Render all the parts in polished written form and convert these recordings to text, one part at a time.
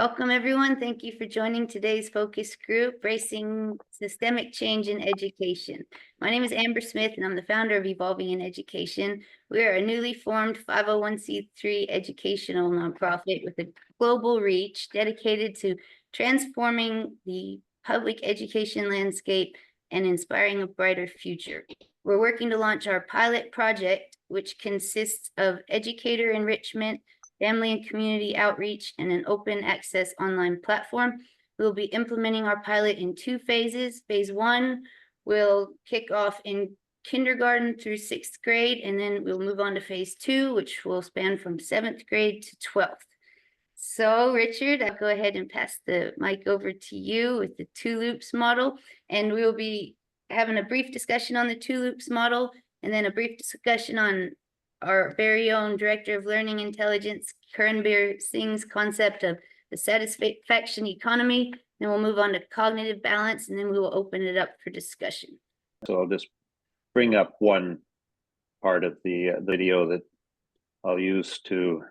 Welcome, everyone. Thank you for joining today's focus group, Racing Systemic Change in Education. My name is Amber Smith, and I'm the founder of Evolving in Education. We are a newly formed 501c3 educational nonprofit with a global reach dedicated to transforming the public education landscape and inspiring a brighter future. We're working to launch our pilot project, which consists of educator enrichment, family and community outreach, and an open access online platform. We'll be implementing our pilot in 2 phases. Phase 1 will kick off in kindergarten through 6th grade, and then we'll move on to phase 2, which will span from 7th grade to 12th. So Richard, I'll go ahead and pass the mic over to you with the 2 loops model, and we will be having a brief discussion on the 2 loops model, and then a brief discussion on our very own Director of Learning Intelligence, Karanbir Singh's concept of the satisfaction economy. Then we'll move on to cognitive balance, and then we will open it up for discussion. So I'll just bring up one part of the video that I'll use to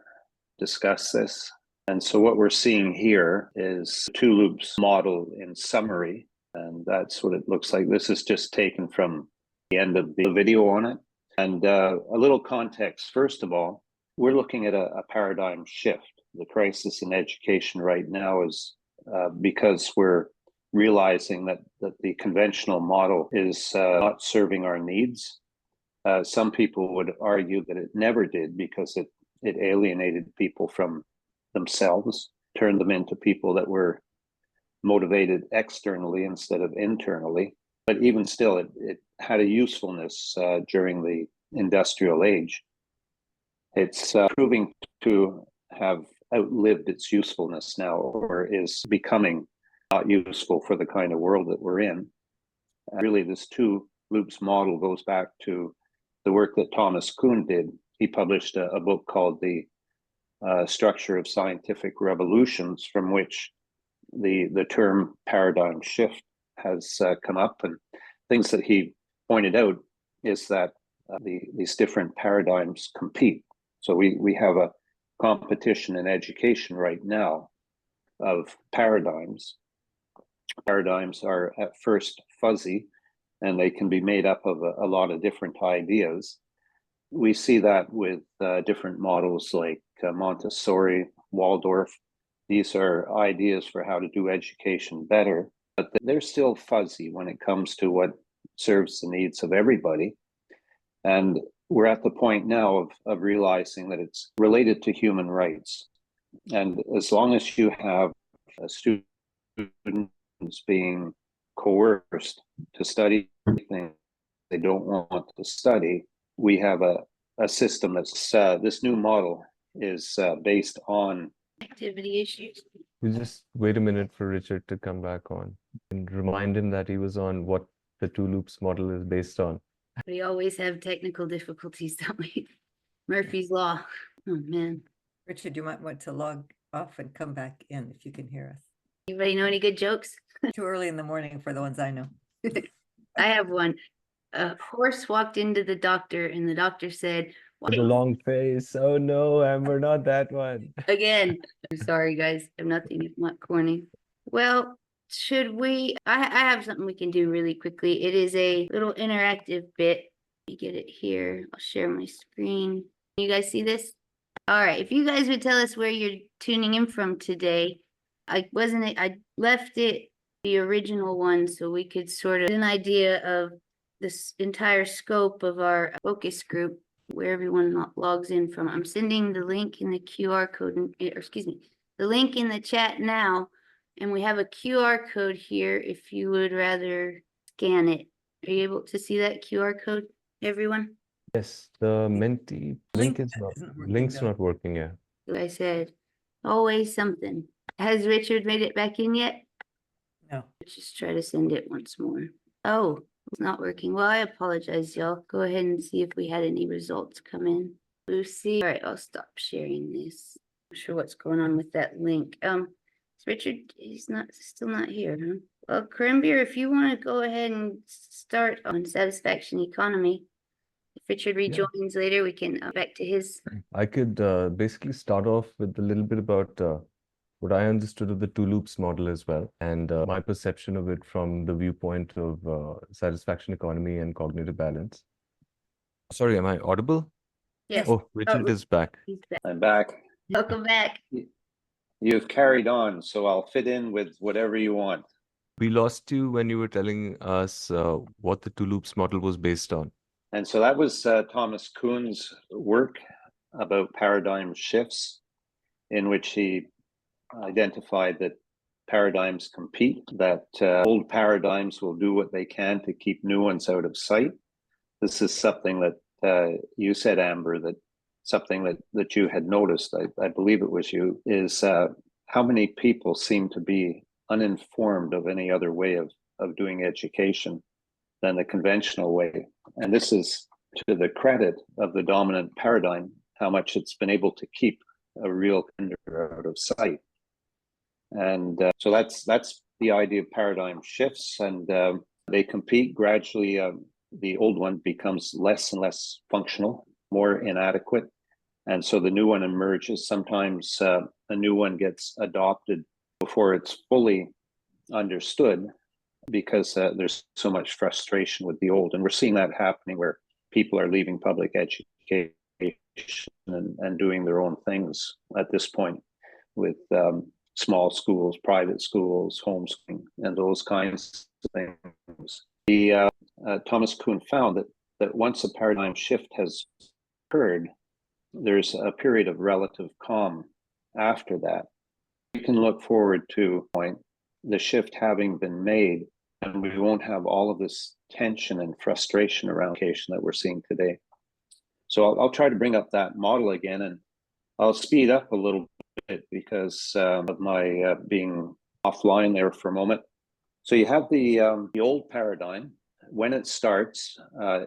discuss this. And so what we're seeing here is 2 loops model in summary, and that's what it looks like. This is just taken from the end of the video on it. And a little context, first of all, we're looking at a paradigm shift. The crisis in education right now is because we're realizing that the conventional model is not serving our needs. Some people would argue that it never did because it alienated people from themselves, turned them into people that were motivated externally instead of internally. But even still, it had a usefulness during the industrial age. It's proving to have outlived its usefulness now, or is becoming not useful for the kind of world that we're in. Really, this 2 loops model goes back to the work that Thomas Kuhn did. He published a book called The Structure of Scientific Revolutions, from which the term paradigm shift has come up. And things that he pointed out is that these different paradigms compete. So we have a competition in education right now of paradigms. Paradigms are at first fuzzy, and they can be made up of a lot of different ideas. We see that with different models like Montessori, Waldorf. These are ideas for how to do education better, but they're still fuzzy when it comes to what serves the needs of everybody. And we're at the point now of realizing that it's related to human rights. And as long as you have students being coerced to study things they don't want to study, we have a system that's, this new model is based on Activity issues. We just wait a minute for Richard to come back on and remind him that he was on what the 2 loops model is based on. We always have technical difficulties, don't we? Murphy's Law. Oh, man. Richard, you might want to log off and come back in if you can hear us. Anybody know any good jokes? Too early in the morning for the ones I know. I have one. A horse walked into the doctor, and the doctor said, The long face. Oh no, Amber, not that one. again, I'm sorry, guys. I'm nothing if not corny. Well, should we? I have something we can do really quickly. It is a little interactive bit. Let me get it here. I'll share my screen. You guys see this? All right. If you guys would tell us where you're tuning in from today, I left it the original one so we could sort of get an idea of this entire scope of our focus group, where everyone logs in from. I'm sending the link in the QR code, the link in the chat now, and we have a QR code here if you would rather scan it. Are you able to see that QR code, everyone? Yes, the Menti link is link's not working yet. Like I said, always something. Has Richard made it back in yet? No. Let's just try to send it once more. Oh, it's not working. Well, I apologize, y'all. Go ahead and see if we had any results come in. Lucy. All right, I'll stop sharing this. I'm not sure what's going on with that link. Richard, he's still not here, huh? Well, Karanbir, if you want to go ahead and start on satisfaction economy. If Richard rejoins later, we can back to his. I could basically start off with a little bit about what I understood of the two loops model as well, and my perception of it from the viewpoint of satisfaction economy and cognitive balance. Sorry, am I audible? Yes. Oh, Richard is back. He's back. I'm back. Welcome back. You've carried on, so I'll fit in with whatever you want. We lost you when you were telling us what the two loops model was based on. And so that was Thomas Kuhn's work about paradigm shifts, in which he identified that paradigms compete, that old paradigms will do what they can to keep new ones out of sight. This is something that you said, Amber, that something that you had noticed, I believe it was you, is how many people seem to be uninformed of any other way of doing education than the conventional way. And this is to the credit of the dominant paradigm, how much it's been able to keep a real offender out of sight. And so that's the idea of paradigm shifts, and they compete gradually. The old one becomes less and less functional, more inadequate. And so the new one emerges. Sometimes a new one gets adopted before it's fully understood, because there's so much frustration with the old. And we're seeing that happening where people are leaving public education and doing their own things at this point, with small schools, private schools, homeschooling, and those kinds of things. Thomas Kuhn found that once a paradigm shift has occurred, there's a period of relative calm after that. We can look forward to the shift having been made, and we won't have all of this tension and frustration around education that we're seeing today. So I'll try to bring up that model again, and I'll speed up a little bit because of my being offline there for a moment. So you have the old paradigm. When it starts,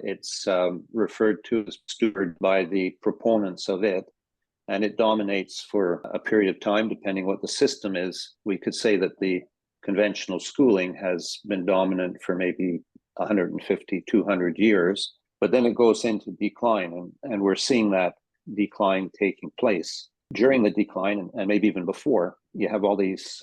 it's referred to as steward by the proponents of it, and it dominates for a period of time, depending what the system is. We could say that the conventional schooling has been dominant for maybe 150, 200 years, but then it goes into decline, and we're seeing that decline taking place. During the decline, and maybe even before, you have all these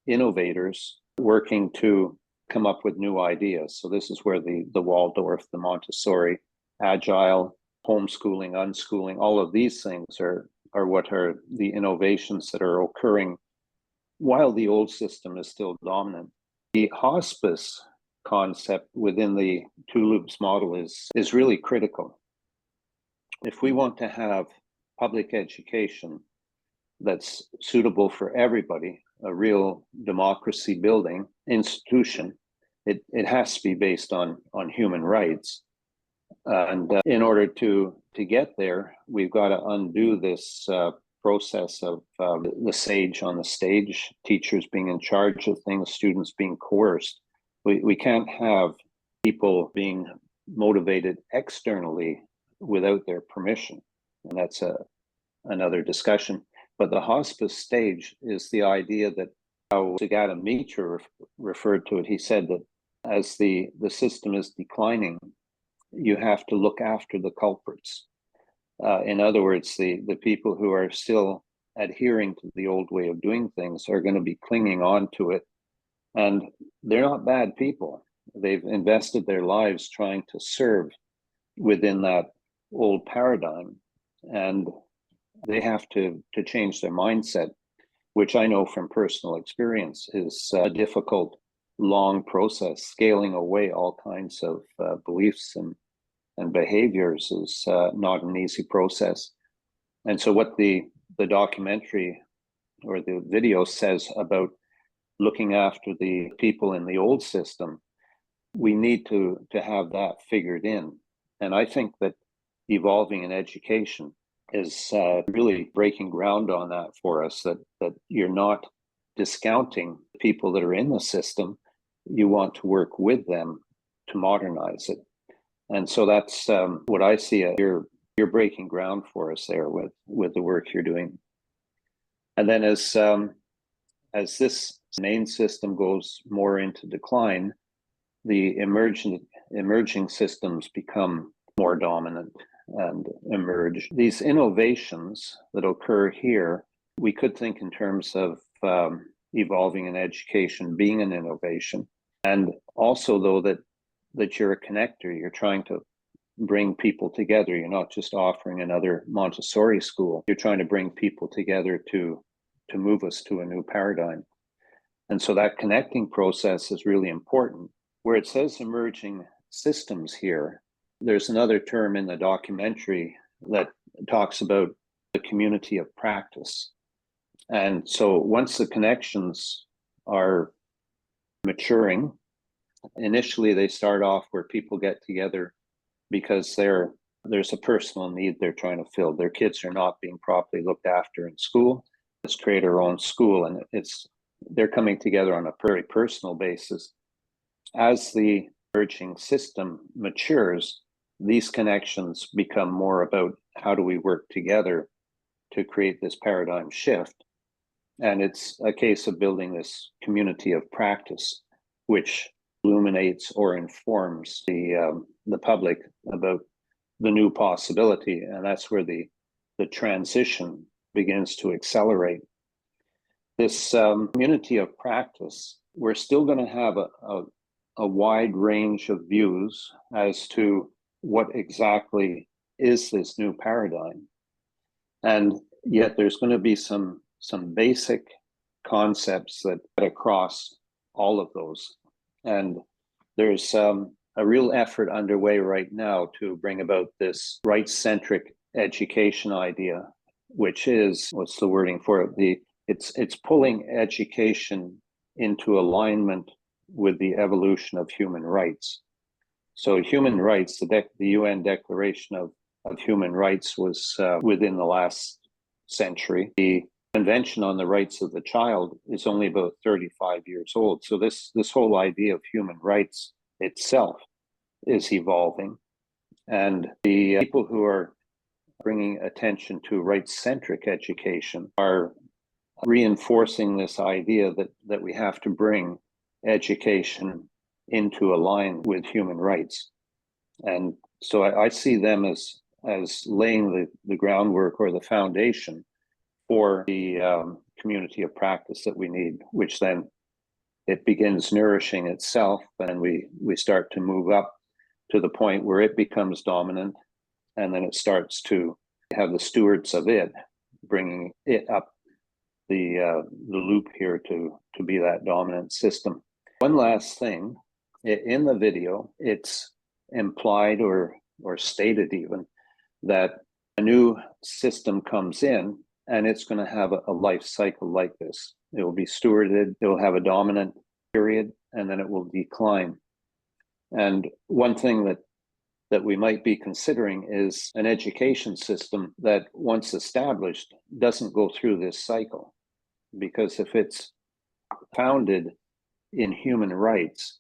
innovators working to come up with new ideas. So this is where the Waldorf, the Montessori, agile, homeschooling, unschooling, all of these things are what are the innovations that are occurring while the old system is still dominant. The hospice concept within the two loops model is really critical. If we want to have public education that's suitable for everybody, a real democracy building institution, it has to be based on human rights. And in order to get there, we've got to undo this process of the sage on the stage, teachers being in charge of things, students being coerced. We can't have people being motivated externally without their permission. And that's another discussion. But the hospice stage is the idea that how Sagata Mitra referred to it. He said that as the system is declining, you have to look after the culprits. In other words, the people who are still adhering to the old way of doing things are going to be clinging on to it. And they're not bad people. They've invested their lives trying to serve within that old paradigm. And they have to change their mindset, which I know from personal experience is a difficult, long process. Scaling away all kinds of beliefs and behaviors is not an easy process. And so what the documentary or the video says about looking after the people in the old system, we need to have that figured in. And I think that evolving in education is really breaking ground on that for us, that you're not discounting people that are in the system. You want to work with them to modernize it. And so that's what I see. You're breaking ground for us there with the work you're doing. And then as this main system goes more into decline, the emerging systems become more dominant and emerge. These innovations that occur here, we could think in terms of evolving in education being an innovation. And also, though, that you're a connector, you're trying to bring people together. You're not just offering another Montessori school. You're trying to bring people together to move us to a new paradigm. And so that connecting process is really important. Where it says emerging systems here, there's another term in the documentary that talks about the community of practice. And so once the connections are maturing, initially they start off where people get together because there's a personal need they're trying to fill. Their kids are not being properly looked after in school. Let's create our own school, and they're coming together on a very personal basis. As the emerging system matures, these connections become more about how do we work together to create this paradigm shift. And it's a case of building this community of practice, which illuminates or informs the public about the new possibility. And that's where the transition begins to accelerate. This community of practice, we're still going to have a wide range of views as to what exactly is this new paradigm. And yet there's going to be some basic concepts that cut across all of those. And there's a real effort underway right now to bring about this rights-centric education idea, which is, what's the wording for it? It's pulling education into alignment with the evolution of human rights. So human rights, the UN Declaration of Human Rights was within the last century. The Convention on the Rights of the Child is only about 35 years old. So this whole idea of human rights itself is evolving. And the people who are bringing attention to rights-centric education are reinforcing this idea that we have to bring education into line with human rights. And so I see them as laying the groundwork or the foundation for the community of practice that we need, which then it begins nourishing itself, and we start to move up to the point where it becomes dominant, and then it starts to have the stewards of it bringing it up the loop here to be that dominant system. One last thing, in the video, it's implied or stated even that a new system comes in and it's going to have a life cycle like this. It will be stewarded, it will have a dominant period, and then it will decline. And one thing that we might be considering is an education system that, once established, doesn't go through this cycle. Because if it's founded in human rights,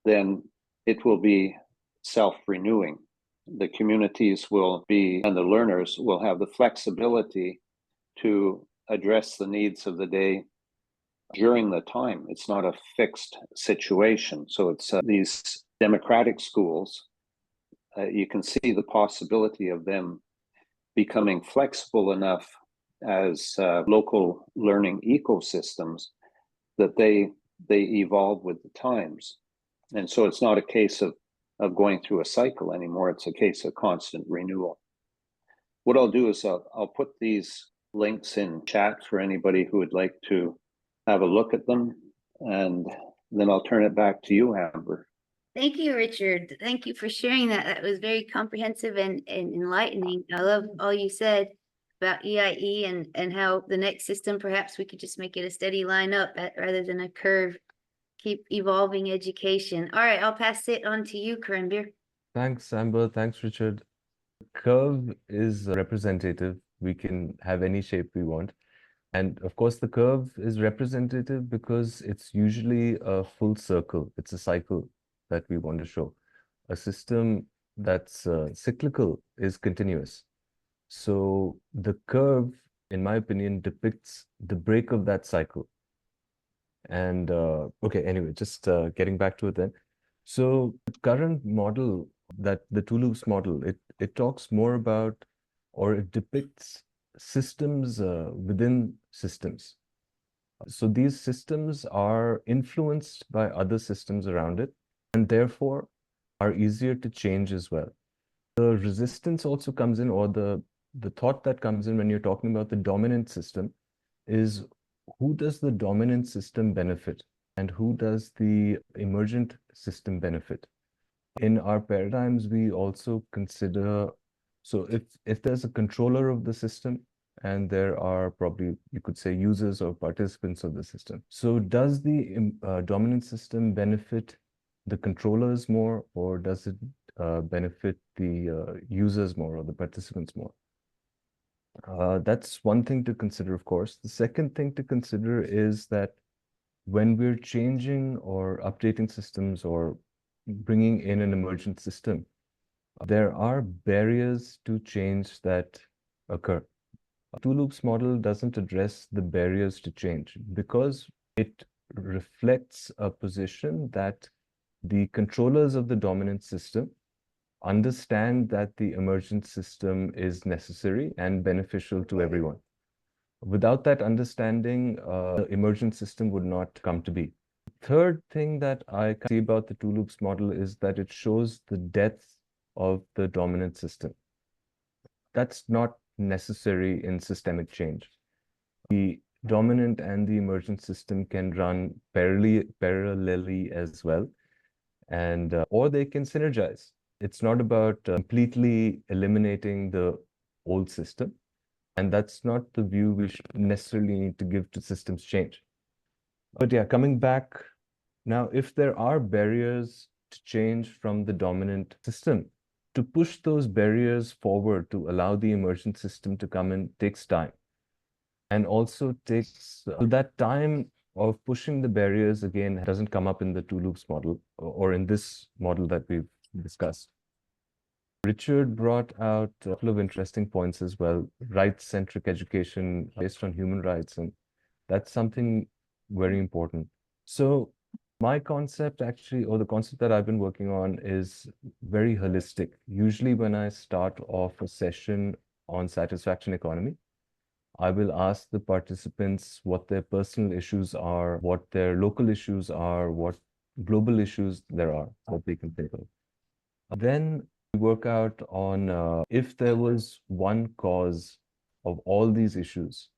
then it will be self-renewing. The communities will be, and the learners will have the flexibility to address the needs of the day during the time. It's not a fixed situation. So it's these democratic schools, you can see the possibility of them becoming flexible enough as local learning ecosystems that they evolve with the times. And so it's not a case of going through a cycle anymore. It's a case of constant renewal. What I'll do is I'll put these links in chat for anybody who would like to have a look at them, and then I'll turn it back to you, Amber. Thank you, Richard. Thank you for sharing that. That was very comprehensive and enlightening. I love all you said about EIE and how the next system, perhaps we could just make it a steady line up rather than a curve. Keep evolving education. All right, I'll pass it on to you, Karanbir. Thanks, Amber. Thanks, Richard. Curve is representative. We can have any shape we want. And of course, the curve is representative because it's usually a full circle. It's a cycle that we want to show. A system that's cyclical is continuous. So the curve, in my opinion, depicts the break of that cycle. And okay, anyway, just getting back to it then. So the current model, that the two loops model, it talks more about, or it depicts systems within systems. So these systems are influenced by other systems around it, and therefore are easier to change as well. The resistance also comes in, or the thought that comes in when you're talking about the dominant system is, who does the dominant system benefit and who does the emergent system benefit? In our paradigms, we also consider, so if there's a controller of the system, and there are probably, you could say, users or participants of the system. So does the dominant system benefit the controllers more, or does it benefit the users more or the participants more? That's one thing to consider, of course. The second thing to consider is that when we're changing or updating systems or bringing in an emergent system, there are barriers to change that occur. A two loops model doesn't address the barriers to change because it reflects a position that the controllers of the dominant system understand that the emergent system is necessary and beneficial to everyone. Without that understanding, the emergent system would not come to be. Third thing that I see about the two loops model is that it shows the death of the dominant system. That's not necessary in systemic change. The dominant and the emergent system can run parallelly as well, and or they can synergize. It's not about completely eliminating the old system, and that's not the view we should necessarily need to give to systems change. But yeah, coming back now, if there are barriers to change from the dominant system, to push those barriers forward to allow the emergent system to come in takes time. And also takes that time of pushing the barriers, again, doesn't come up in the two loops model or in this model that we've discussed. Richard brought out a couple of interesting points as well. Rights-centric education based on human rights, and that's something very important. So my concept actually, or the concept that I've been working on, is very holistic. Usually when I start off a session on satisfaction economy, I will ask the participants what their personal issues are, what their local issues are, what global issues there are that they can think of. Then we work out on if there was one cause of all these issues,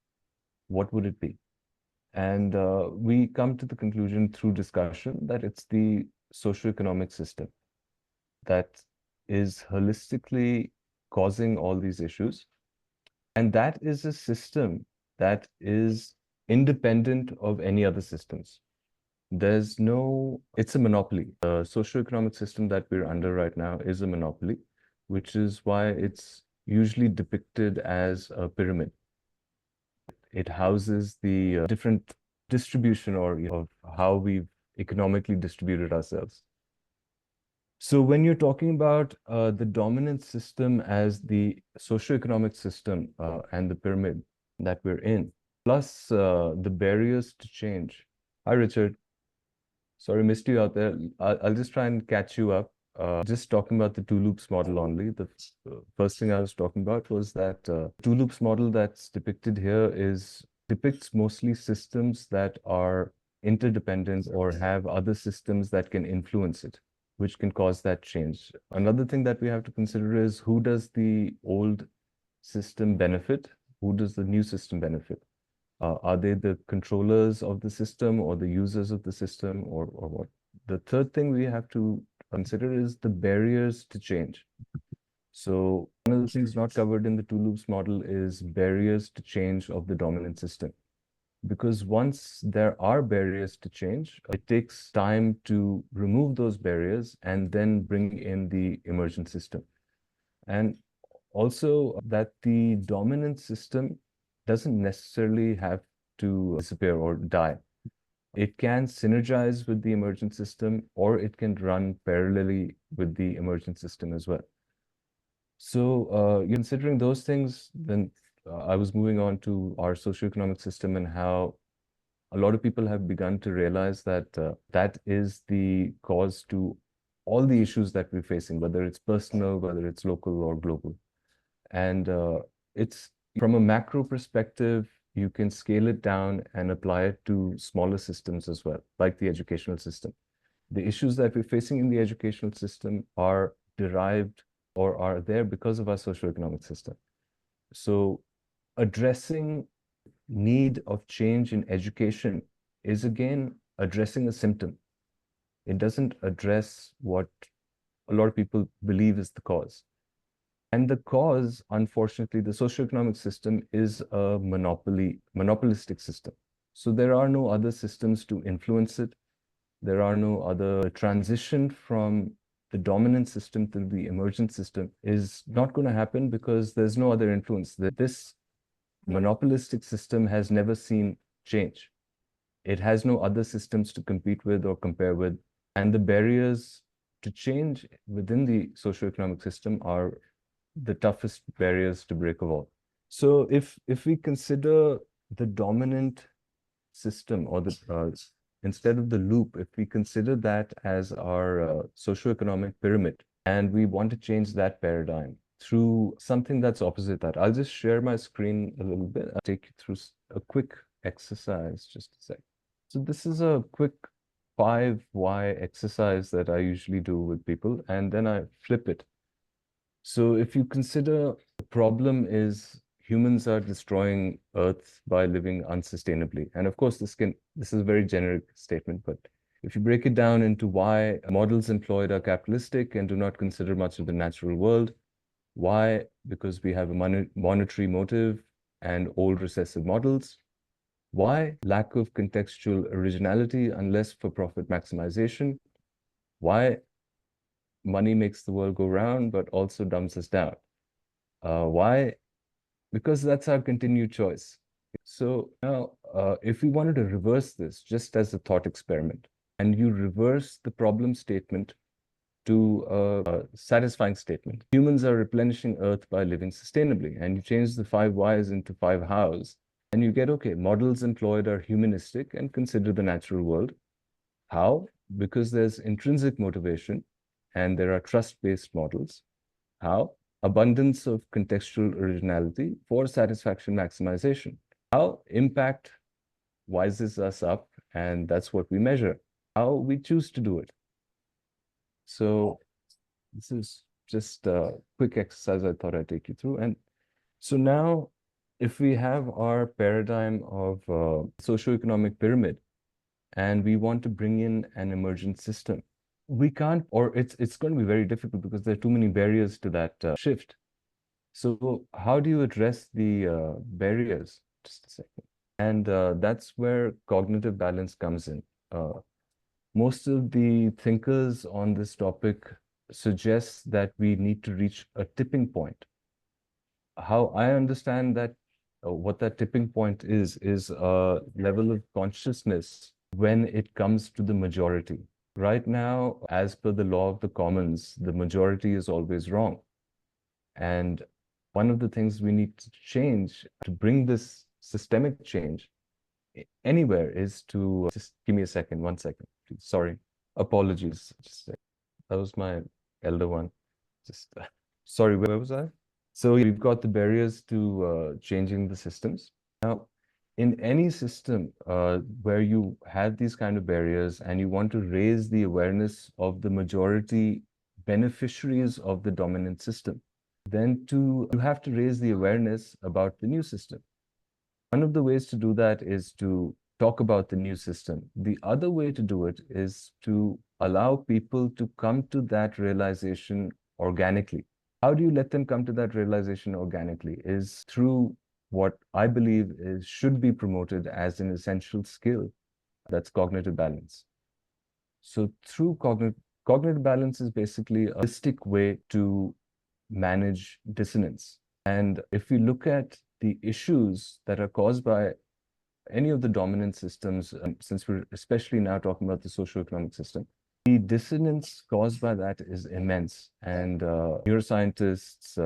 what would it be? And we come to the conclusion through discussion that it's the socioeconomic system that is holistically causing all these issues. And that is a system that is independent of any other systems. There's no, it's a monopoly. The socioeconomic system that we're under right now is a monopoly, which is why it's usually depicted as a pyramid. It houses the different distribution or of how we've economically distributed ourselves. So when you're talking about the dominant system as the socioeconomic system and the pyramid that we're in, plus the barriers to change. Hi, Richard. Sorry, missed you out there. I'll just try and catch you up. Just talking about the two loops model only. The first thing I was talking about was that two loops model that's depicted here depicts mostly systems that are interdependent or have other systems that can influence it, which can cause that change. Another thing that we have to consider is, who does the old system benefit? Who does the new system benefit? Are they the controllers of the system or the users of the system, or what? The third thing we have to consider is the barriers to change. So one of the things not covered in the two loops model is barriers to change of the dominant system. Because once there are barriers to change, it takes time to remove those barriers and then bring in the emergent system. And also that the dominant system doesn't necessarily have to disappear or die. It can synergize with the emergent system, or it can run parallelly with the emergent system as well. So considering those things, then I was moving on to our socioeconomic system and how a lot of people have begun to realize that that is the cause to all the issues that we're facing, whether it's personal, whether it's local or global. And it's from a macro perspective, you can scale it down and apply it to smaller systems as well, like the educational system. The issues that we're facing in the educational system are derived or are there because of our socioeconomic system. So addressing need of change in education is again addressing a symptom. It doesn't address what a lot of people believe is the cause. And the cause, unfortunately, the socioeconomic system is a monopolistic system. So there are no other systems to influence it. There are no other transition from the dominant system to the emergent system is not going to happen because there's no other influence. This monopolistic system has never seen change. It has no other systems to compete with or compare with. And the barriers to change within the socioeconomic system are the toughest barriers to break of all. So if we consider the dominant system or the instead of the loop, if we consider that as our socioeconomic pyramid, and we want to change that paradigm through something that's opposite that, I'll just share my screen a little bit. I'll take you through a quick exercise, just a sec. So this is a quick 5 why exercise that I usually do with people, and then I flip it. So if you consider the problem is humans are destroying Earth by living unsustainably. And of course, this is a very generic statement, but if you break it down into why models employed are capitalistic and do not consider much of the natural world, why? Because we have a monetary motive and old recessive models. Why? Lack of contextual originality unless for profit maximization. Why? Money makes the world go round, but also dumbs us down. Why? Because that's our continued choice. So now, if we wanted to reverse this just as a thought experiment, and you reverse the problem statement to a satisfying statement, humans are replenishing Earth by living sustainably, and you change the 5 whys into 5 hows, and you get, okay, models employed are humanistic and consider the natural world. How? Because there's intrinsic motivation, and there are trust-based models. How? Abundance of contextual originality for satisfaction maximization. How? Impact wises us up, and that's what we measure. How? We choose to do it. So this is just a quick exercise I thought I'd take you through. And so now, if we have our paradigm of socioeconomic pyramid, and we want to bring in an emergent system, we can't, or it's going to be very difficult because there are too many barriers to that shift. So how do you address the barriers? Just a second. And that's where cognitive balance comes in. Most of the thinkers on this topic suggest that we need to reach a tipping point. How I understand that, what that tipping point is a level of consciousness when it comes to the majority. Right now, as per the law of the commons, the majority is always wrong. And one of the things we need to change to bring this systemic change anywhere is to just give me a second, 1 second, please. Sorry, apologies. Just that was my elder one. Just sorry, where was I? So we've got the barriers to changing the systems. Now, in any system where you have these kind of barriers and you want to raise the awareness of the majority beneficiaries of the dominant system, then you have to raise the awareness about the new system. One of the ways to do that is to talk about the new system. The other way to do it is to allow people to come to that realization organically. How do you let them come to that realization organically? Is through what I believe should be promoted as an essential skill. That's cognitive balance. So through cognitive balance is basically a holistic way to manage dissonance. And if we look at the issues that are caused by any of the dominant systems, since we're especially now talking about the socioeconomic system, the dissonance caused by that is immense. And neuroscientists,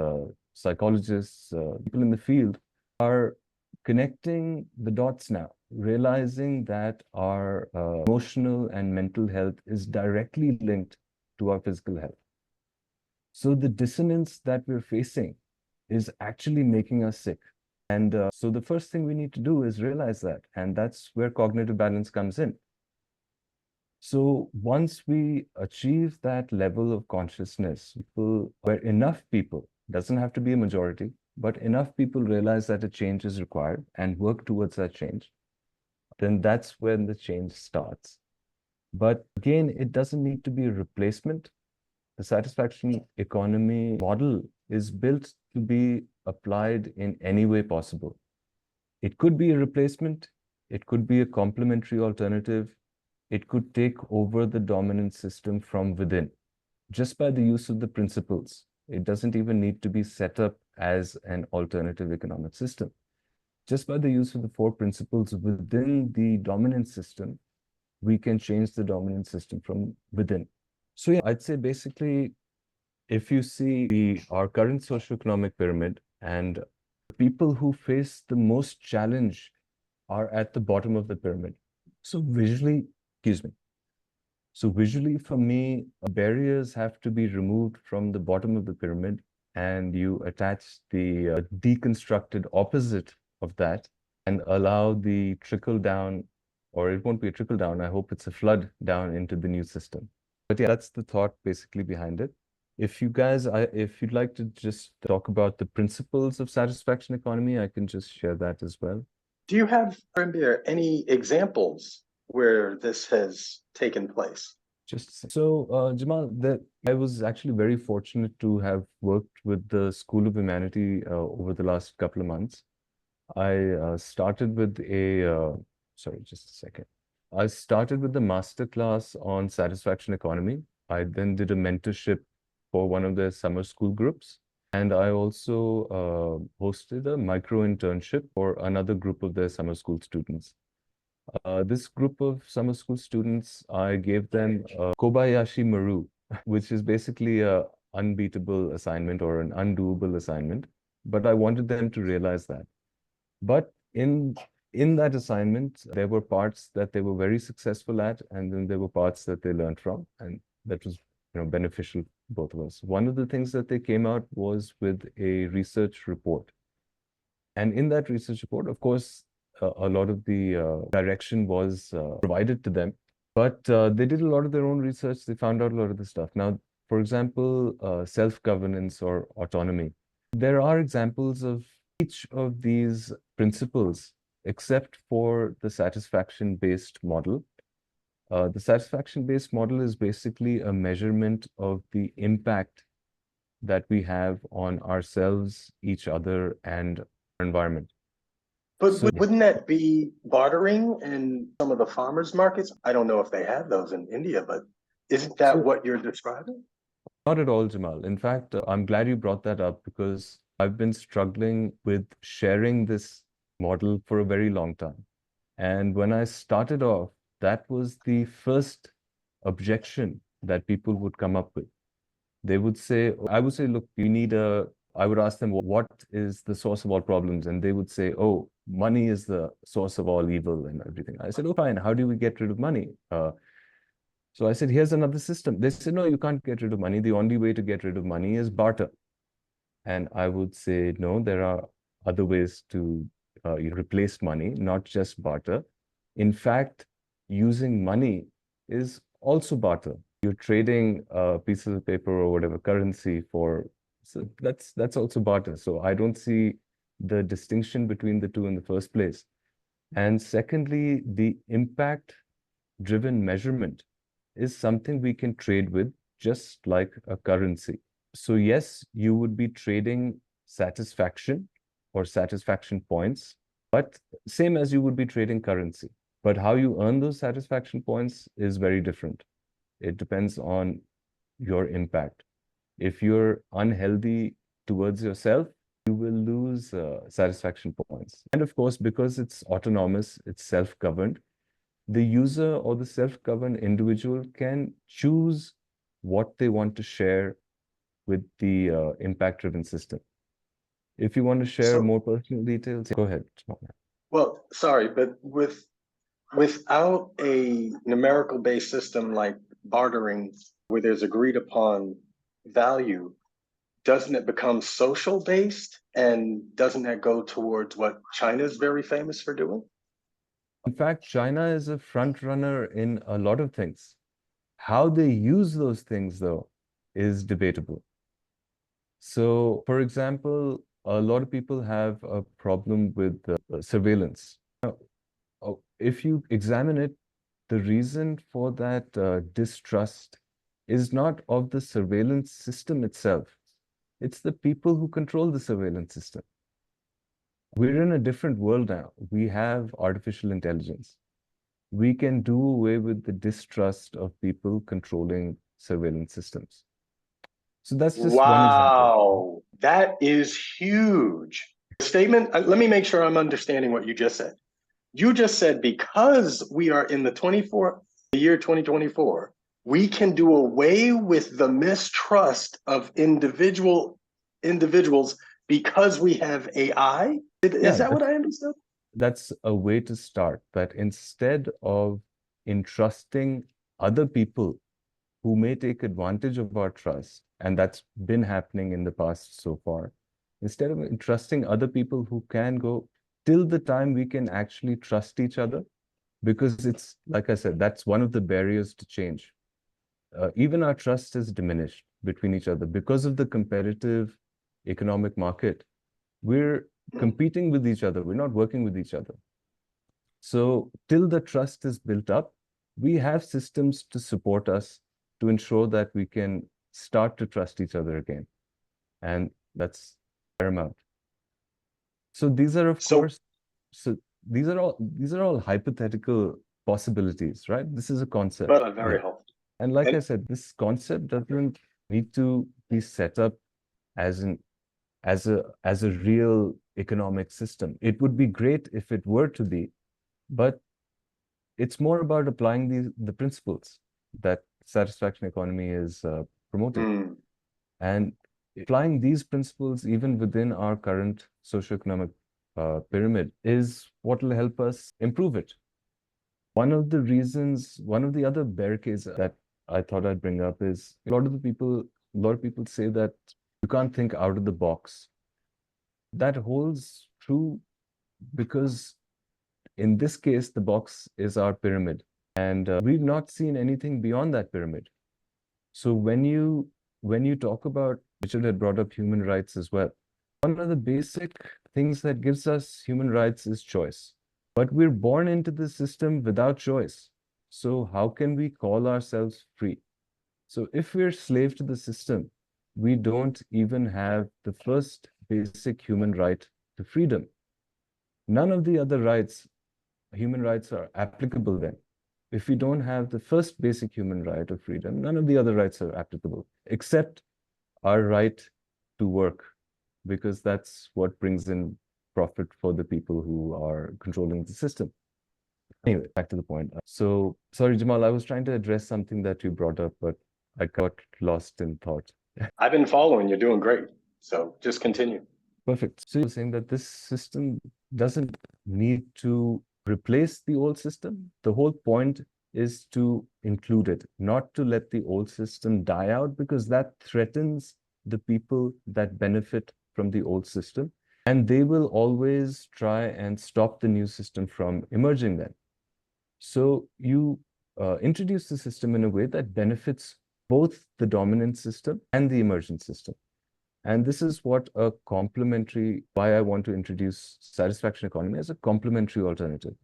psychologists, people in the field are connecting the dots now, realizing that our emotional and mental health is directly linked to our physical health. So the dissonance that we're facing is actually making us sick. And so the first thing we need to do is realize that, and that's where cognitive balance comes in. So once we achieve that level of consciousness, where enough people, doesn't have to be a majority, but enough people realize that a change is required and work towards that change, then that's when the change starts. But again, it doesn't need to be a replacement. The satisfaction economy model is built to be applied in any way possible. It could be a replacement, it could be a complementary alternative, it could take over the dominant system from within, just by the use of the principles. It doesn't even need to be set up as an alternative economic system. Just by the use of the 4 principles within the dominant system, we can change the dominant system from within. So yeah, I'd say basically, if you see our current socioeconomic pyramid, and people who face the most challenge are at the bottom of the pyramid. So visually, excuse me. So visually, for me, barriers have to be removed from the bottom of the pyramid, and you attach the deconstructed opposite of that and allow the trickle down, or it won't be a trickle down, I hope it's a flood down into the new system. But yeah, that's the thought basically behind it. If you guys, if you'd like to just talk about the principles of satisfaction economy, I can just share that as well. Do you have, Ranbir, any examples where this has taken place? Just so, Jamal, I was actually very fortunate to have worked with the School of Humanity over the last couple of months. I started with sorry, just a second. I started with the masterclass on satisfaction economy. I then did a mentorship for one of their summer school groups. And I also hosted a micro internship for another group of their summer school students. This group of summer school students, I gave them Kobayashi Maru, which is basically a unbeatable assignment or an undoable assignment. But I wanted them to realize that. But in that assignment, there were parts that they were very successful at, and then there were parts that they learned from, and that was beneficial for both of us. One of the things that they came out was with a research report. And in that research report, of course, a lot of the direction was provided to them, but they did a lot of their own research. They found out a lot of the stuff. Now, for example, self-governance or autonomy. There are examples of each of these principles, except for the satisfaction-based model. The satisfaction-based model is basically a measurement of the impact that we have on ourselves, each other, and our environment. But So- wouldn't that be bartering in some of the farmers markets? I don't know if they have those in India, but isn't that So- what you're describing? Not at all, Jamal. In fact, I'm glad you brought that up because I've been struggling with sharing this model for a very long time. And when I started off, that was the first objection that people would come up with. They would say, I would say, look, I would ask them, what is the source of all problems? And they would say, oh, money is the source of all evil and everything. I said, oh, fine. How do we get rid of money? So I said, here's another system. They said, no, you can't get rid of money. The only way to get rid of money is barter. And I would say, no, there are other ways to replace money, not just barter. In fact, using money is also barter. You're trading pieces of paper or whatever currency for, so that's also barter. So I don't see the distinction between the two in the first place. And secondly, the impact-driven measurement is something we can trade with, just like a currency. So yes, you would be trading satisfaction or satisfaction points, but same as you would be trading currency. But how you earn those satisfaction points is very different. It depends on your impact. If you're unhealthy towards yourself, you will lose satisfaction points. And of course, because it's autonomous, it's self-governed, the user or the self-governed individual can choose what they want to share with the impact-driven system. If you want to share So- more personal details, go ahead. Well, sorry, but without a numerical-based system like bartering, where there's agreed upon value, doesn't it become social-based? And doesn't that go towards what China's very famous for doing? In fact, China is a front runner in a lot of things. How they use those things, though, is debatable. So, for example, a lot of people have a problem with surveillance. Now, if you examine it, the reason for that distrust is not of the surveillance system itself. It's the people who control the surveillance system. We're in a different world now. We have artificial intelligence. We can do away with the distrust of people controlling surveillance systems. So that's just one example. Wow, that is huge. Statement, let me make sure I'm understanding what you just said. You just said because we are in the year 2024, we can do away with the mistrust of individuals because we have AI? Is that what I understood? That's a way to start, that instead of entrusting other people who may take advantage of our trust, and that's been happening in the past so far, instead of entrusting other people who can go till the time we can actually trust each other, because it's, like I said, that's one of the barriers to change. Even our trust is diminished between each other because of the competitive economic market. We're competing with each other. We're not working with each other. So till the trust is built up, we have systems to support us to ensure that we can start to trust each other again. And that's paramount. So these are, of course, these are all hypothetical possibilities, right? This is a concept. But very helpful. And like I said, this concept doesn't need to be set up as a real economic system. It would be great if it were to be, but it's more about applying the principles that satisfaction economy is promoting. And applying these principles even within our current socioeconomic pyramid is what will help us improve it. One of the other barricades that I thought I'd bring up is a lot of people say that you can't think out of the box. That holds true because in this case, the box is our pyramid, and we've not seen anything beyond that pyramid. So when you talk about, Richard had brought up human rights as well. One of the basic things that gives us human rights is choice. But we're born into the system without choice. So how can we call ourselves free? So if we're slave to the system, we don't even have the first basic human right to freedom. None of the other human rights are applicable then. If we don't have the first basic human right of freedom, none of the other rights are applicable, except our right to work, because that's what brings in profit for the people who are controlling the system. Anyway, back to the point. So, sorry, Jamal, I was trying to address something that you brought up, but I got lost in thought. I've been following. You're doing great. So just continue. Perfect. So you're saying that this system doesn't need to replace the old system. The whole point is to include it, not to let the old system die out, because that threatens the people that benefit from the old system. And they will always try and stop the new system from emerging then. So you introduce the system in a way that benefits both the dominant system and the emergent system. And this is what why I want to introduce satisfaction economy as a complementary alternative.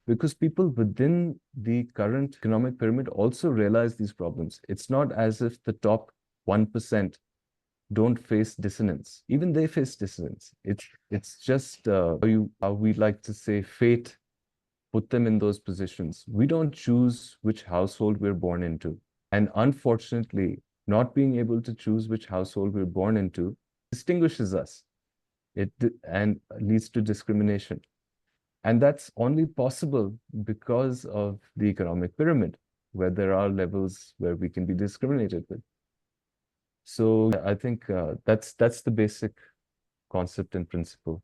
Because people within the current economic pyramid also realize these problems. It's not as if the top 1% don't face dissonance. Even they face dissonance. It's just how we like to say fate put them in those positions. We don't choose which household we're born into. And unfortunately, not being able to choose which household we're born into distinguishes us. And leads to discrimination. And that's only possible because of the economic pyramid, where there are levels where we can be discriminated with. So I think that's the basic concept and principle.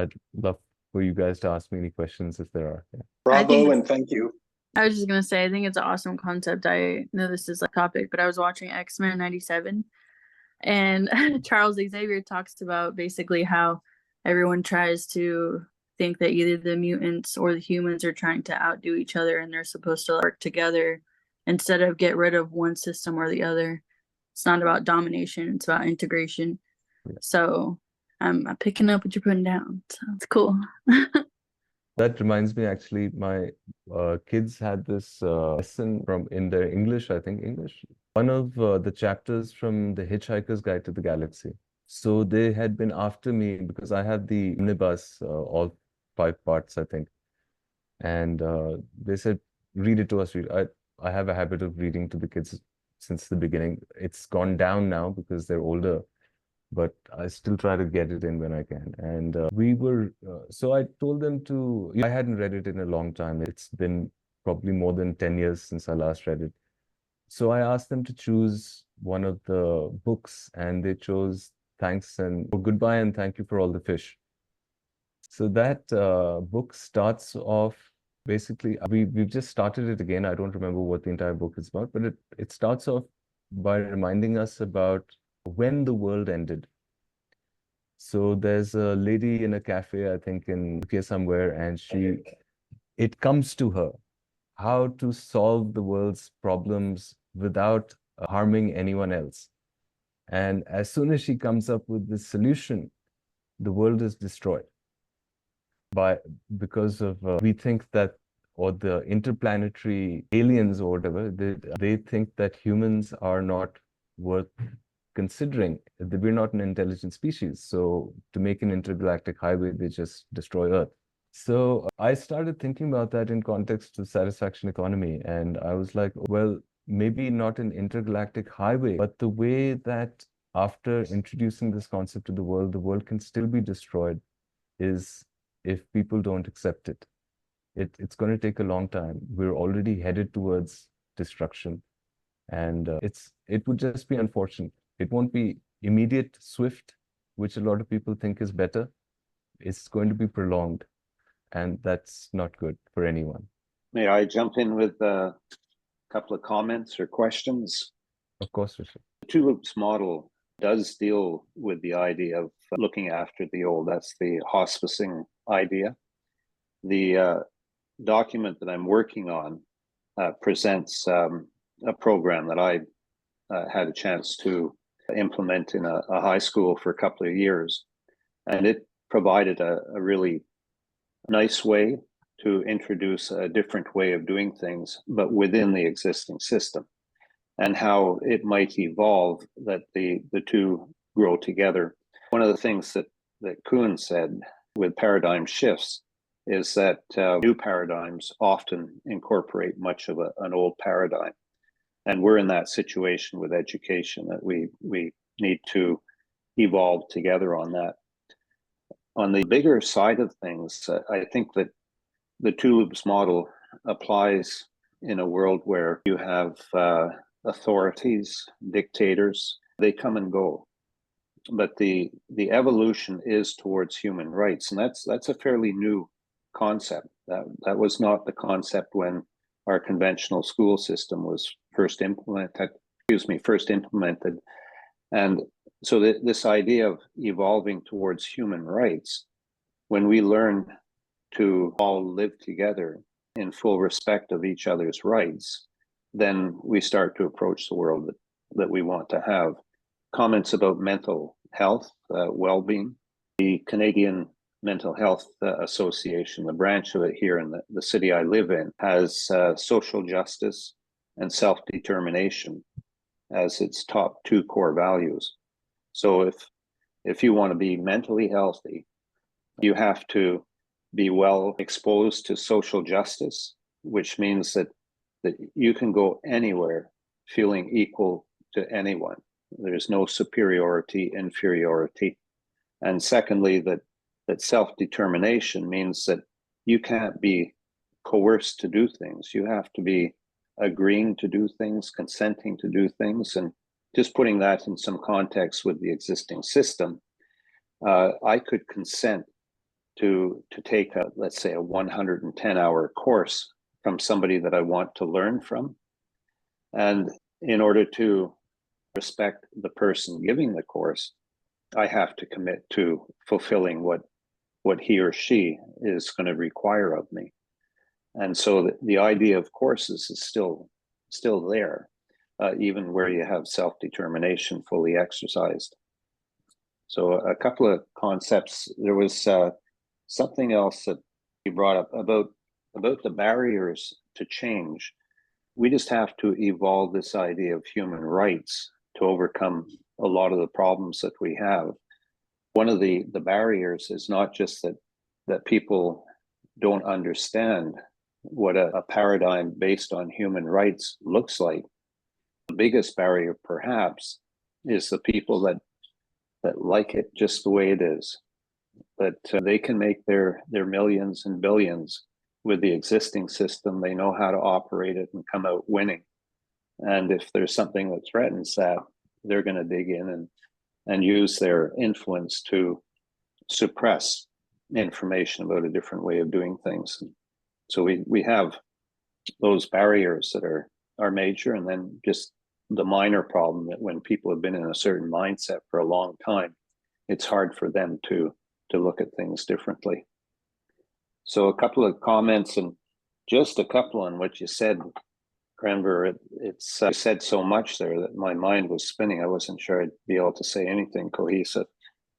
I'd love for you guys to ask me any questions if there are. Yeah. Bravo and thank you. I was just gonna say, I think it's an awesome concept. I know this is a topic, but I was watching X-Men '97, And Charles Xavier talks about basically how everyone tries to think that either the mutants or the humans are trying to outdo each other and they're supposed to work together instead of get rid of one system or the other. It's not about domination, it's about integration. Yeah. So I'm picking up what you're putting down. So it's cool. That reminds me, actually, my kids had this lesson from in their English, I think English, one of the chapters from The Hitchhiker's Guide to the Galaxy. So they had been after me because I had the omnibus, all 5 parts, I think. And they said, read it to us. I have a habit of reading to the kids since the beginning. It's gone down now because they're older, but I still try to get it in when I can. And so I told them to, I hadn't read it in a long time. It's been probably more than 10 years since I last read it. So I asked them to choose one of the books, and they chose Thanks and Goodbye and Thank You for All the Fish. So that book starts off, basically, we've just started it again. I don't remember what the entire book is about, but it starts off by reminding us about when the world ended. So there's a lady in a cafe, I think in UK somewhere, and it comes to her how to solve the world's problems without harming anyone else. And as soon as she comes up with this solution, the world is destroyed because of we think that, or the interplanetary aliens or whatever, they think that humans are not worth considering. We're not an intelligent species. So to make an intergalactic highway, they just destroy Earth. So I started thinking about that in context of satisfaction economy. And I was like, well, maybe not an intergalactic highway, but the way that after introducing this concept to the world can still be destroyed is if people don't accept it. It's going to take a long time. We're already headed towards destruction. And it would just be unfortunate. It won't be immediate, swift, which a lot of people think is better. It's going to be prolonged. And that's not good for anyone. May I jump in with a couple of comments or questions? Of course, Richard. The Two Loops model does deal with the idea of looking after the old. That's the hospicing idea. The document that I'm working on presents a program that I had a chance to implement in a high school for a couple of years. And it provided a really nice way to introduce a different way of doing things, but within the existing system, and how it might evolve that the two grow together. One of the things that Kuhn said with paradigm shifts is that new paradigms often incorporate much of an old paradigm. And we're in that situation with education, that we need to evolve together on that. On the bigger side of things, I think that the Two Loops model applies in a world where you have authorities, dictators, they come and go. But the evolution is towards human rights, and that's a fairly new concept. That was not the concept when our conventional school system was first implemented. And so this idea of evolving towards human rights, when we learn to all live together in full respect of each other's rights, then we start to approach the world that we want to have. Comments about mental health, well-being. The Canadian Mental Health Association, the branch of it here in the city I live in, has social justice and self-determination as its top 2 core values. So if you want to be mentally healthy, you have to be well exposed to social justice, which means that you can go anywhere feeling equal to anyone. There's no superiority, inferiority. And secondly, that self-determination means that you can't be coerced to do things. You have to be agreeing to do things, consenting to do things. And just putting that in some context with the existing system, I could consent to take let's say a 110-hour course from somebody that I want to learn from. And in order to respect the person giving the course, I have to commit to fulfilling what he or she is going to require of me. And so the idea of courses is still there, even where you have self-determination fully exercised. So a couple of concepts. There was something else that you brought up about the barriers to change. We just have to evolve this idea of human rights to overcome a lot of the problems that we have. One of the barriers is not just that people don't understand what a paradigm based on human rights looks like. The biggest barrier, perhaps, is the people that like it just the way it is, that they can make their millions and billions with the existing system. They know how to operate it and come out winning. And if there's something that threatens that, they're going to dig in and use their influence to suppress information about a different way of doing things. So we have those barriers that are major, and then just the minor problem that when people have been in a certain mindset for a long time, it's hard for them to look at things differently. So a couple of comments, and just a couple on what you said, Cranver. It's I said so much there that my mind was spinning. I wasn't sure I'd be able to say anything cohesive.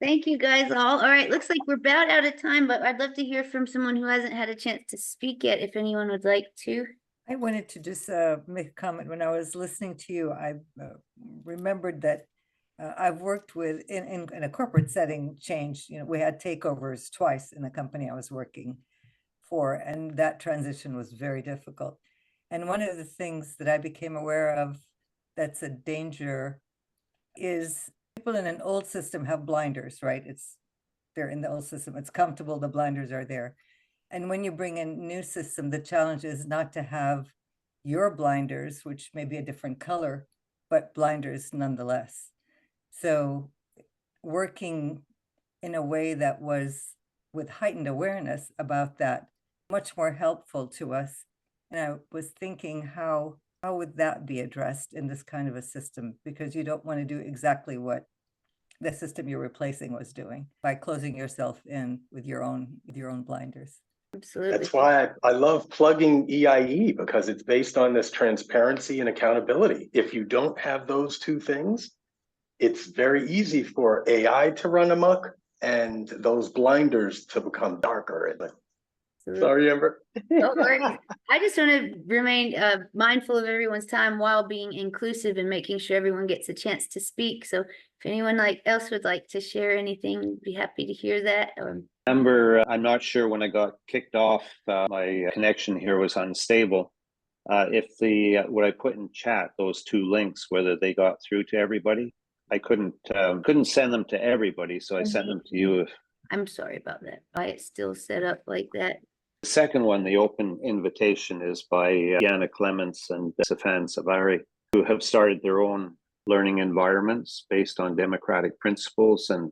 Thank you guys all. All right, looks like we're about out of time, but I'd love to hear from someone who hasn't had a chance to speak yet, if anyone would like to. I wanted to just make a comment. When I was listening to you, I remembered that I've worked with in a corporate setting change. You know, we had takeovers twice in the company I was working for, and that transition was very difficult. And one of the things that I became aware of that's a danger is people in an old system have blinders, right? They're in the old system. It's comfortable. The blinders are there. And when you bring in a new system, the challenge is not to have your blinders, which may be a different color, but blinders nonetheless. So working in a way that was with heightened awareness about that, much more helpful to us. And I was thinking, how would that be addressed in this kind of a system? Because you don't want to do exactly what the system you're replacing was doing by closing yourself in with your own blinders. Absolutely. That's why I love plugging EIE, because it's based on this transparency and accountability. If you don't have those two things, it's very easy for AI to run amok and those blinders to become darker. Absolutely. Sorry, Amber. No worries. I just want to remain mindful of everyone's time while being inclusive and making sure everyone gets a chance to speak. So if anyone else would like to share anything, be happy to hear that. Amber, I'm not sure, when I got kicked off, my connection here was unstable. If what I put in chat, those two links, whether they got through to everybody, I couldn't send them to everybody, so I sent them to you. I'm sorry about that. Why it's still set up like that. The second one, the open invitation, is by Yana Clements and Safan Savari, who have started their own learning environments based on democratic principles, and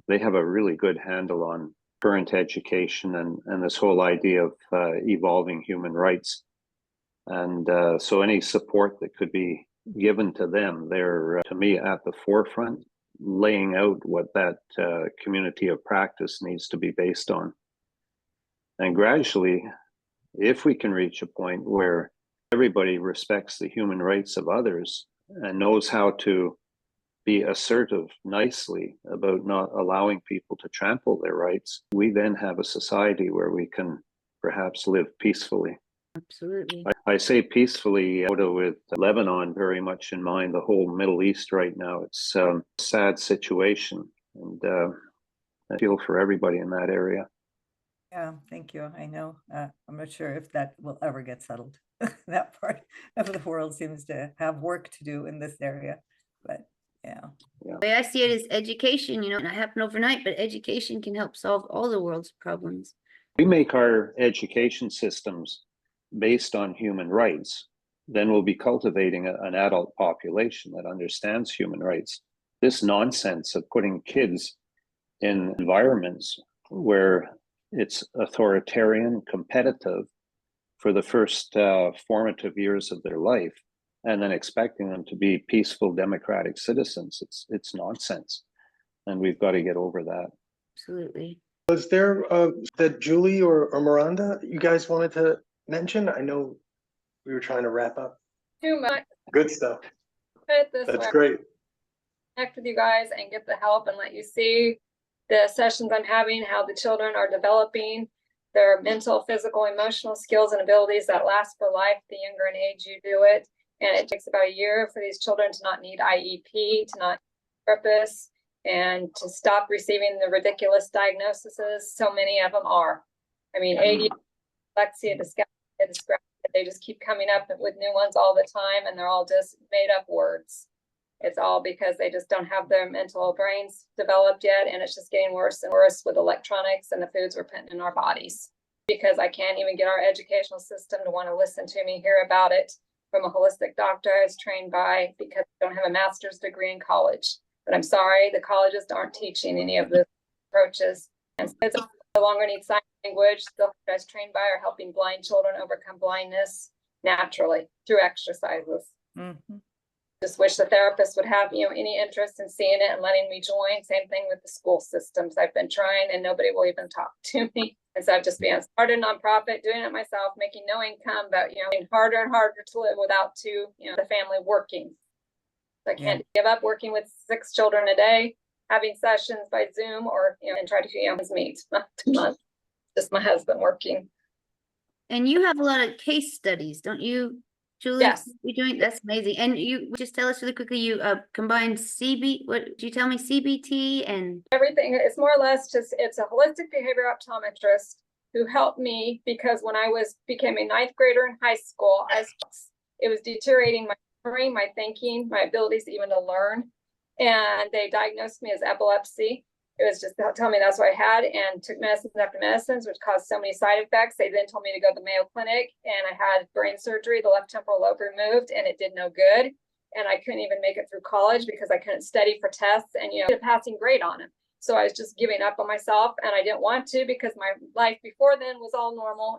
they have a really good handle on current education and this whole idea of evolving human rights. And so any support that could be given to them, they're, to me, at the forefront, laying out what that community of practice needs to be based on. And gradually, if we can reach a point where everybody respects the human rights of others and knows how to be assertive nicely about not allowing people to trample their rights, we then have a society where we can perhaps live peacefully. Absolutely. I say peacefully with Lebanon very much in mind, the whole Middle East right now. It's a sad situation, and I feel for everybody in that area. Yeah, thank you. I know. I'm not sure if that will ever get settled. That part of the world seems to have work to do in this area, but yeah. The way I see it is education, and it happened overnight, but education can help solve all the world's problems. We make our education systems based on human rights, then we'll be cultivating an adult population that understands human rights. This nonsense of putting kids in environments where it's authoritarian, competitive for the first formative years of their life, and then expecting them to be peaceful democratic citizens. It's nonsense, and we've got to get over that. Absolutely. Was there that Julie or Miranda you guys wanted to mention? I know we were trying to wrap up. Too much. Good stuff. Put it this That's way, great. connect with you guys and get the help and let you see the sessions I'm having, how the children are developing their mental, physical, emotional skills and abilities that last for life. The younger in age you do it, and it takes about a year for these children to not need IEP, to not purpose, and to stop receiving the ridiculous diagnoses so many of them are. I mean, ADHD, dyslexia, dysgraphia, they just keep coming up with new ones all the time, and they're all just made up words. It's all because they just don't have their mental brains developed yet, and it's just getting worse and worse with electronics and the foods we're putting in our bodies. Because I can't even get our educational system to want to listen to me, hear about it from a holistic doctor I was trained by, because I don't have a master's degree in college. But I'm sorry, the colleges aren't teaching any of the approaches. And kids no longer need sign language. The I was trained by are helping blind children overcome blindness naturally through exercises. Mhm. Just wish the therapist would have, any interest in seeing it and letting me join. Same thing with the school systems. I've been trying and nobody will even talk to me. And so I've just been started a nonprofit, doing it myself, making no income, but, getting harder and harder to live without the family working. So I can't give up working with 6 children a day, having sessions by Zoom or, and try to, meet month to month. Just my husband working. And you have a lot of case studies, don't you, Julie? Yes. You're doing, that's amazing. And you just tell us really quickly, you combine what did you tell me, CBT and Everything is more or less just, it's a holistic behavior optometrist who helped me because when I became a 9th grader in high school, it was deteriorating my brain, my thinking, my abilities even to learn. And they diagnosed me as epilepsy. It was just telling me that's what I had, and took medicines after medicines, which caused so many side effects. They then told me to go to the Mayo Clinic, and I had brain surgery, the left temporal lobe removed, and it did no good. And I couldn't even make it through college because I couldn't study for tests and, get a passing grade on them. So I was just giving up on myself, and I didn't want to because my life before then was all normal,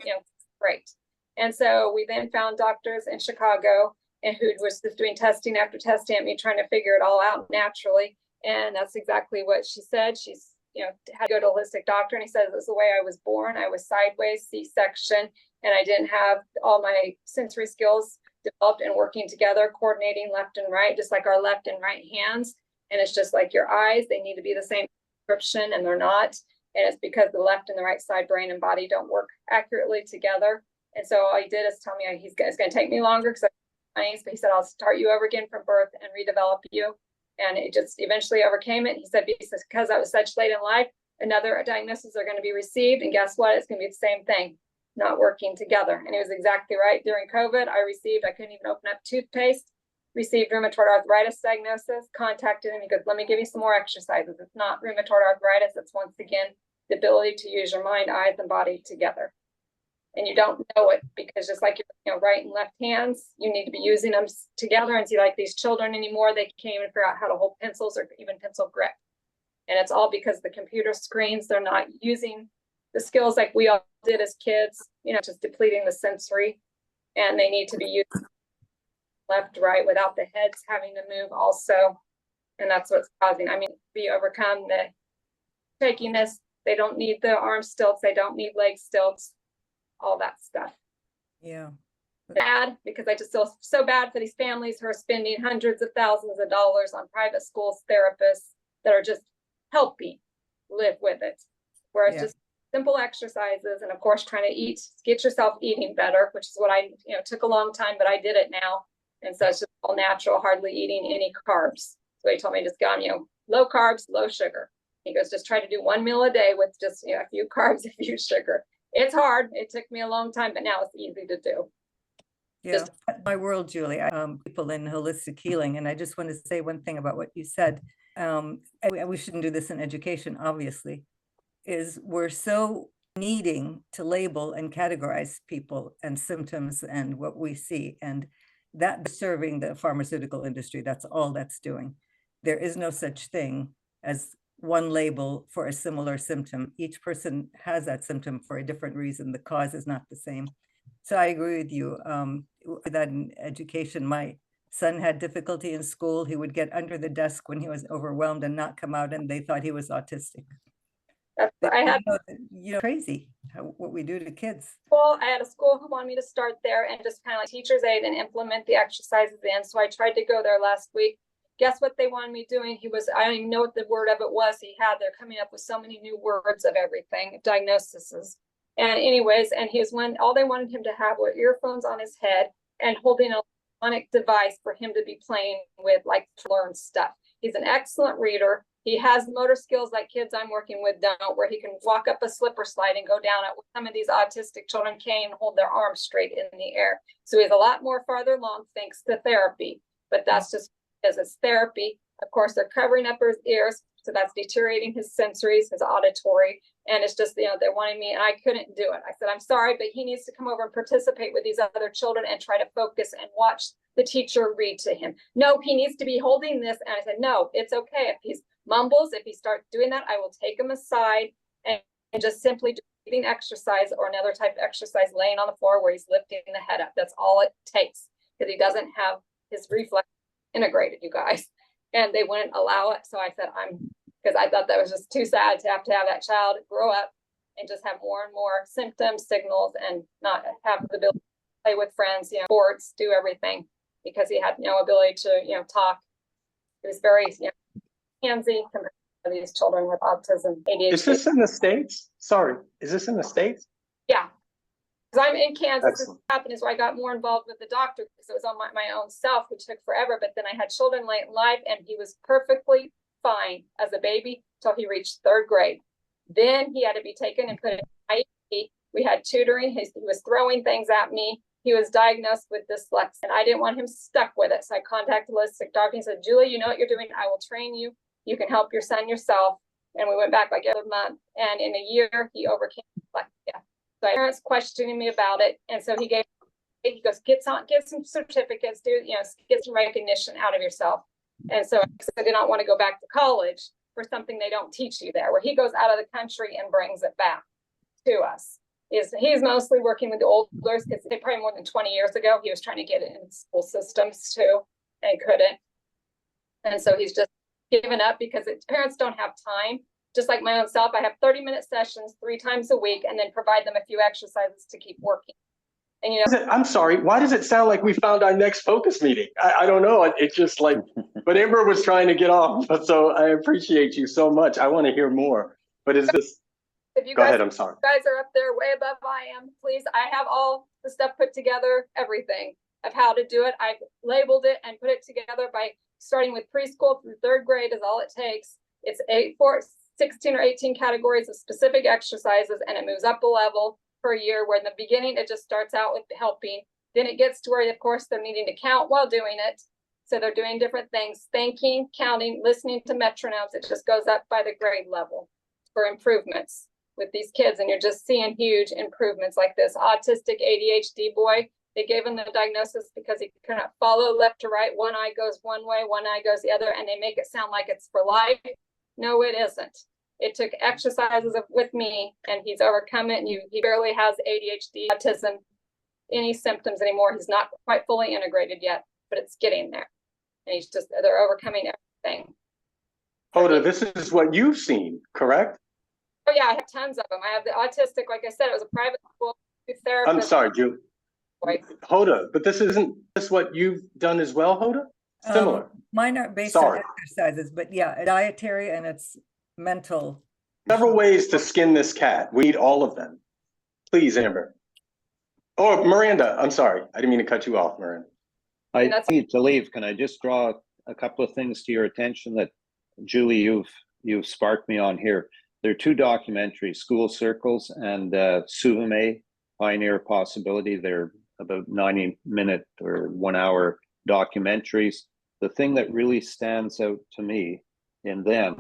great. And so we then found doctors in Chicago and who was just doing testing after testing at me, trying to figure it all out naturally. And that's exactly what she said. She's, had to go to a holistic doctor, and he says, this is the way I was born. I was sideways, C-section, and I didn't have all my sensory skills developed and working together, coordinating left and right, just like our left and right hands. And it's just like your eyes, they need to be the same prescription, and they're not. And it's because the left and the right side brain and body don't work accurately together. And so all he did is tell me it's going to take me longer because but he said, I'll start you over again from birth and redevelop you. And it just eventually overcame it. He said, because I was such late in life, another diagnosis are going to be received. And guess what? It's going to be the same thing, not working together. And he was exactly right. During COVID, I couldn't even open up toothpaste, received rheumatoid arthritis diagnosis, contacted him. He goes, let me give you some more exercises. It's not rheumatoid arthritis. It's once again, the ability to use your mind, eyes, and body together. And you don't know it because just like your right and left hands, you need to be using them together. And see, like these children anymore, they can't even figure out how to hold pencils or even pencil grip. And it's all because the computer screens, they're not using the skills like we all did as kids, just depleting the sensory. And they need to be used left, right, without the heads having to move also. And that's what's causing, we overcome the shakiness. They don't need the arm stilts. They don't need leg stilts. All that stuff. Yeah. Bad, because I just feel so bad for these families who are spending hundreds of thousands of dollars on private schools, therapists that are just helping live with it. Whereas just simple exercises, and of course trying to get yourself eating better, which is what I took a long time, but I did it now. And so it's just all natural, hardly eating any carbs. So he told me just go on, low carbs, low sugar. He goes, just try to do 1 meal a day with just a few carbs, a few sugar. It's hard. It took me a long time, but now it's easy to do. Yeah, my world, Julie. People in holistic healing, and I just want to say one thing about what you said. And we shouldn't do this in education, obviously, is we're so needing to label and categorize people and symptoms and what we see, and that serving the pharmaceutical industry. That's all that's doing. There is no such thing as one label for a similar symptom. Each person has that symptom for a different reason. The cause is not the same. So I agree with you that in education, my son had difficulty in school. He would get under the desk when he was overwhelmed and not come out, and they thought he was autistic. I had Crazy what we do to kids. I had a school who wanted me to start there and just kind of like teacher's aid and implement the exercises in. So I tried to go there last week. Guess what they wanted me doing? I don't even know what the word of it was they're coming up with so many new words of everything, diagnoses. And anyways, and all they wanted him to have were earphones on his head and holding an electronic device for him to be playing with, like, to learn stuff. He's an excellent reader. He has motor skills like kids I'm working with don't, where he can walk up a slipper slide and go down it. Some of these autistic children can't even hold their arms straight in the air. So he's a lot more farther along thanks to therapy, but that's just as it's therapy. Of course, they're covering up his ears, so that's deteriorating his sensories, his auditory, and it's just, they're wanting me, and I couldn't do it. I said, I'm sorry, but he needs to come over and participate with these other children and try to focus and watch the teacher read to him. No, he needs to be holding this. And I said, no, it's okay. If he mumbles, if he starts doing that, I will take him aside and just simply do breathing exercise or another type of exercise, laying on the floor where he's lifting the head up. That's all it takes, because he doesn't have his reflex integrated, you guys. And they wouldn't allow it. So I said, because I thought that was just too sad to have that child grow up and just have more and more symptoms, signals, and not have the ability to play with friends, sports, do everything, because he had no ability to, talk. He was very, handsy compared to these children with autism, ADHD. Is this in the States? Sorry, is this in the States? Yeah. Because I'm in Kansas. Excellent. What happened is where I got more involved with the doctor, because it was on my own self, which took forever. But then I had children late in life, and he was perfectly fine as a baby till he reached 3rd grade. Then he had to be taken and put in IEP. We had tutoring. He was throwing things at me. He was diagnosed with dyslexia, and I didn't want him stuck with it. So I contacted the holistic doctor and said, Julie, you know what you're doing. I will train you. You can help your son yourself. And we went back like every month. And in a year, he overcame dyslexia. So my parents questioning me about it. And so he goes, get some certificates, get some recognition out of yourself. And so I did not want to go back to college for something they don't teach you there, where he goes out of the country and brings it back to us. He's mostly working with the olders, because they probably more than 20 years ago, he was trying to get it in school systems too, and couldn't. And so he's just given up because parents don't have time. Just like my own self, I have 30-minute sessions 3 times a week, and then provide them a few exercises to keep working. And I'm sorry, why does it sound like we found our next focus meeting? I don't know. It's just like, but Amber was trying to get off. So I appreciate you so much. I want to hear more. But is this, if you go guys, ahead, I'm sorry. Guys are up there way above I am, please. I have all the stuff put together, everything of how to do it. I've labeled it and put it together by starting with preschool through 3rd grade is all it takes. It's 16 or 18 categories of specific exercises, and it moves up a level per year, where in the beginning, it just starts out with helping. Then it gets to where, of course, they're needing to count while doing it. So they're doing different things, thinking, counting, listening to metronomes. It just goes up by the grade level for improvements with these kids. And you're just seeing huge improvements like this autistic ADHD boy. They gave him the diagnosis because he cannot follow left to right. One eye goes one way, one eye goes the other, and they make it sound like it's for life. No, it isn't. It took exercises with me, and he's overcome it. And he barely has ADHD, autism, any symptoms anymore. He's not quite fully integrated yet, but it's getting there. And they're overcoming everything. Hoda, this is what you've seen, correct? Oh yeah, I have tons of them. I have the autistic, like I said, it was a private school therapist. I'm sorry, Julie. Hoda, but isn't this what you've done as well, Hoda? Similar. Mine are based Sorry. on exercises, but yeah, dietary and it's mental. Several ways to skin this cat. We need all of them. Please, Amber. Oh, Miranda, I'm sorry. I didn't mean to cut you off, Miranda. I need to leave. Can I just draw a couple of things to your attention that, Julie, you've sparked me on here? There are 2 documentaries, School Circles and Suvume, Pioneer Possibility. They're about 90-minute or 1-hour documentaries. The thing that really stands out to me in them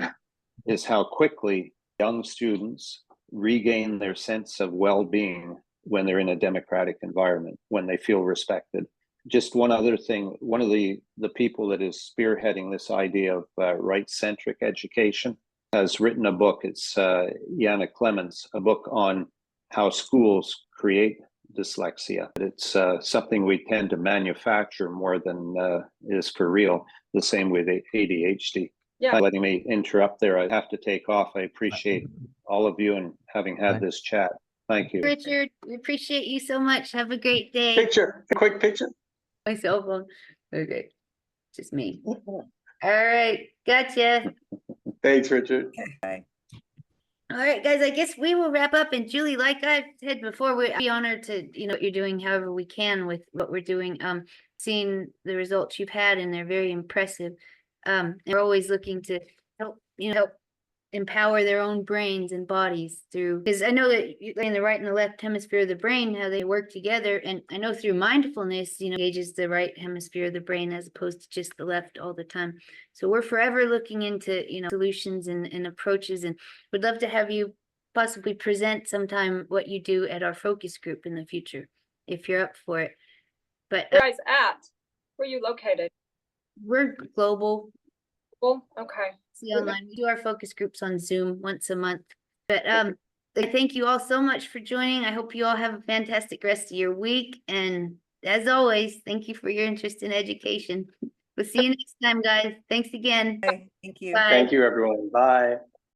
is how quickly young students regain their sense of well-being when they're in a democratic environment, when they feel respected. Just one other thing, one of the people that is spearheading this idea of right-centric education has written a book. It's Jana Clemens, a book on how schools create dyslexia. It's something we tend to manufacture more than is for real. The same with ADHD. Yeah. Letting me interrupt there. I have to take off. I appreciate all of you and having had Thanks. this chat. Thank you. Richard, we appreciate you so much. Have a great day. Picture, a quick picture. My cell phone. Okay, just me. All right, gotcha. Thanks, Richard. Okay. All right, guys, I guess we will wrap up. And Julie, like I said before, we'd be honored to, what you're doing however we can with what we're doing. Seeing the results you've had, and they're very impressive. And we're always looking to help, help empower their own brains and bodies through, because I know that in the right and the left hemisphere of the brain, how they work together. And I know through mindfulness, engages the right hemisphere of the brain as opposed to just the left all the time. So we're forever looking into, solutions and approaches, and would love to have you possibly present sometime what you do at our focus group in the future, if you're up for it. But Where you guys at? Where are you located? we're global. Well, okay. See online. We do our focus groups on Zoom once a month. But I thank you all so much for joining. I hope you all have a fantastic rest of your week. And as always, thank you for your interest in education. We'll see you next time, guys. Thanks again. Bye. Thank you. Bye. Thank you, everyone. Bye.